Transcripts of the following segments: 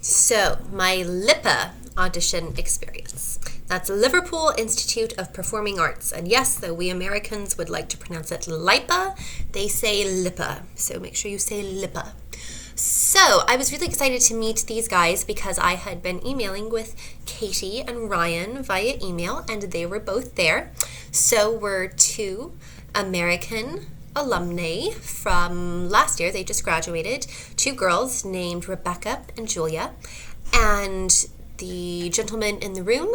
So, my LIPA audition experience. That's Liverpool Institute of Performing Arts. And yes, though we Americans would like to pronounce it LIPA, they say LIPA. So make sure you say LIPA. So I was really excited to meet these guys because I had been emailing with Katie and Ryan via email, and they were both there. So we're two American alumni from last year. They just graduated. Two girls named Rebecca and Julia. And the gentleman in the room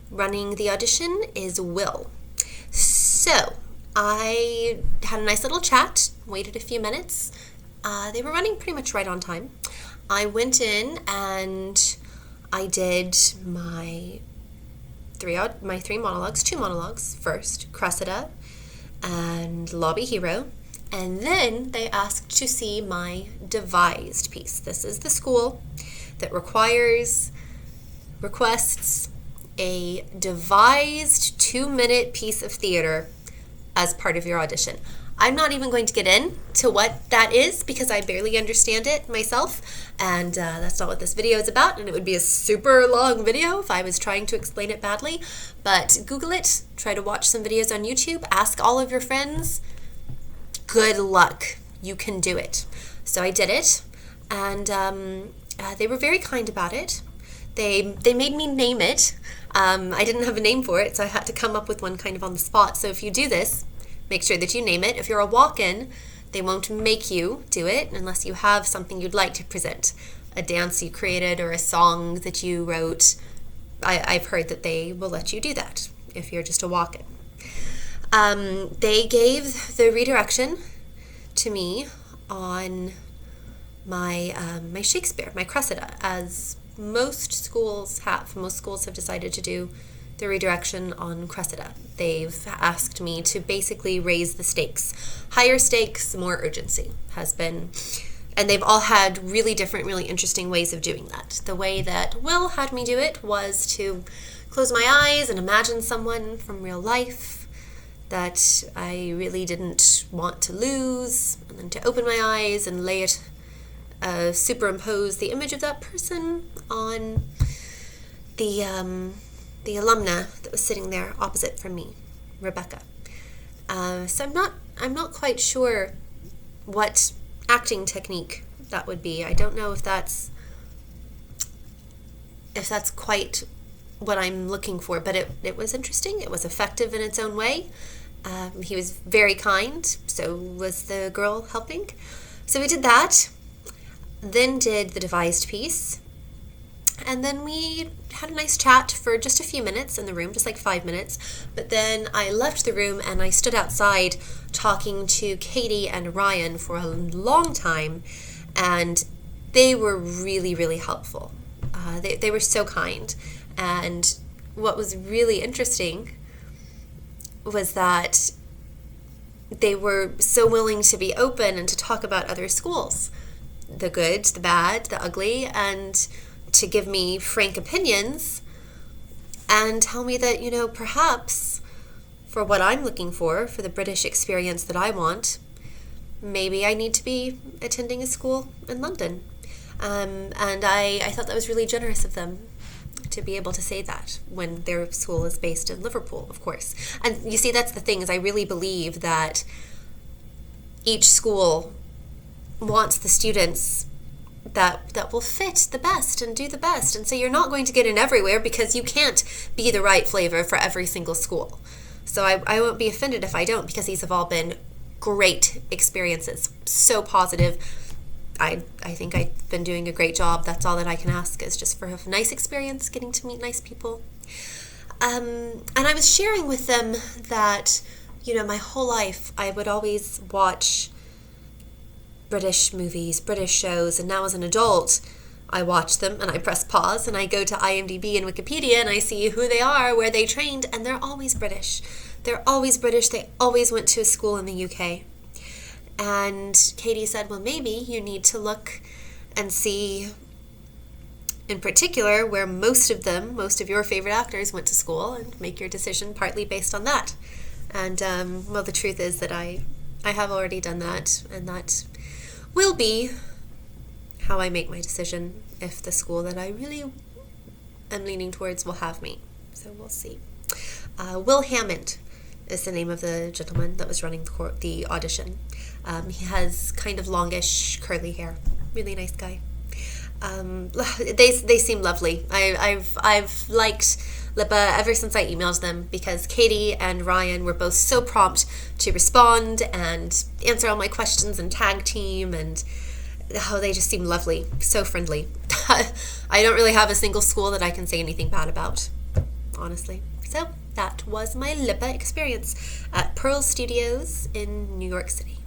running the audition is Will. So I had a nice little chat, waited a few minutes. They were running pretty much right on time. I went in and I did my three monologues, two monologues first, Cressida and Lobby Hero, and then they asked to see my devised piece. This is the school that requests a devised 2-minute piece of theater as part of your audition. I'm not even going to get into what that is because I barely understand it myself, and that's not what this video is about, and it would be a super long video if I was trying to explain it badly. But Google it, try to watch some videos on YouTube, ask all of your friends. Good luck. You can do it. So I did it, and they were very kind about it. They made me name it. I didn't have a name for it, so I had to come up with one kind of on the spot. So if you do this, make sure that you name it. If you're a walk-in, they won't make you do it unless you have something you'd like to present. A dance you created or a song that you wrote. I've heard that they will let you do that if you're just a walk-in. They gave the redirection to me on my Shakespeare, my Cressida, as most schools have. Most schools have decided to do the redirection on Cressida. They've asked me to basically raise the stakes. Higher stakes, more urgency has been, and they've all had really different, really interesting ways of doing that. The way that Will had me do it was to close my eyes and imagine someone from real life that I really didn't want to lose, and then to open my eyes and superimpose the image of that person on the alumna that was sitting there opposite from me, Rebecca. So I'm not quite sure what acting technique that would be. I don't know if that's quite what I'm looking for, but it was interesting. It was effective in its own way. He was very kind, so was the girl helping. So we did that, then did the devised piece, and then we had a nice chat for just a few minutes in the room, just like 5 minutes. But then I left the room and I stood outside talking to Katie and Ryan for a long time, and they were really, really helpful. They were so kind. And what was really interesting was that they were so willing to be open and to talk about other schools, the good, the bad, the ugly, and to give me frank opinions and tell me that, perhaps for what I'm looking for the British experience that I want, maybe I need to be attending a school in London. And I thought that was really generous of them to be able to say that when their school is based in Liverpool, of course. And you see, that's the thing, is I really believe that each school wants the students that will fit the best and do the best. And so you're not going to get in everywhere because you can't be the right flavor for every single school. So I won't be offended if I don't, because these have all been great experiences, so positive. I think I've been doing a great job. That's all that I can ask, is just for a nice experience, getting to meet nice people. And I was sharing with them that, my whole life I would always watch British movies, British shows, and now as an adult, I watch them and I press pause and I go to IMDb and Wikipedia and I see who they are, where they trained, and they're always British. They're always British. They always went to a school in the UK. And Katie said, well, maybe you need to look and see, in particular, where most of your favorite actors went to school, and make your decision partly based on that. And, well, the truth is that I have already done that, and that will be how I make my decision if the school that I really am leaning towards will have me. So we'll see. Will Hammond is the name of the gentleman that was running the audition. He has kind of longish curly hair. Really nice guy. They seem lovely. I've liked LIPA ever since I emailed them, because Katie and Ryan were both so prompt to respond and answer all my questions and tag team, and they just seem lovely, so friendly. I don't really have a single school that I can say anything bad about, honestly. So that was my LIPA experience at Pearl Studios in New York City.